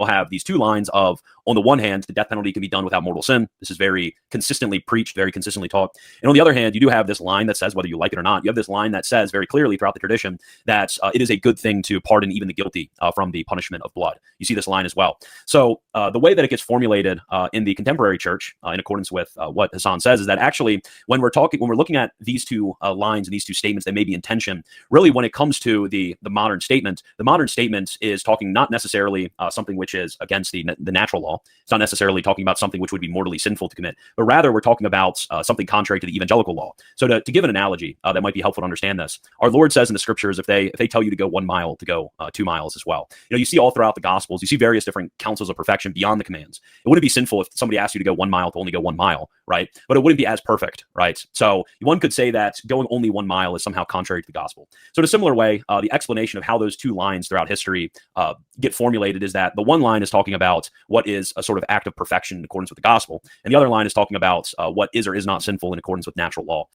we'll have these two lines of, on the one hand, the death penalty can be done without mortal sin. This is very consistently preached, very consistently taught. And on the other hand, you do have this line that says, whether you like it or not, you have this line that says very clearly throughout the tradition that it is a good thing to pardon even the guilty from the punishment of blood. You see this line as well. So the way that it gets formulated in the contemporary church, in accordance with what Hassan says, is that actually when we're looking at these two lines and these two statements that may be in tension, really when it comes to the modern statement is talking not necessarily something which is against the natural law. It's not necessarily talking about something which would be mortally sinful to commit, but rather we're talking about something contrary to the evangelical law. So to give an analogy that might be helpful to understand this, our Lord says in the scriptures, if they tell you to go 1 mile, to go 2 miles as well. You see all throughout the Gospels, you see various different counsels of perfection beyond the commands. It wouldn't be sinful if somebody asked you to go 1 mile to only go 1 mile, right? But it wouldn't be as perfect, right? So one could say that going only 1 mile is somehow contrary to the gospel. So in a similar way, the explanation of how those two lines throughout history get formulated is that the one line is talking about what is a sort of act of perfection in accordance with the gospel, and the other line is talking about what is or is not sinful in accordance with natural law.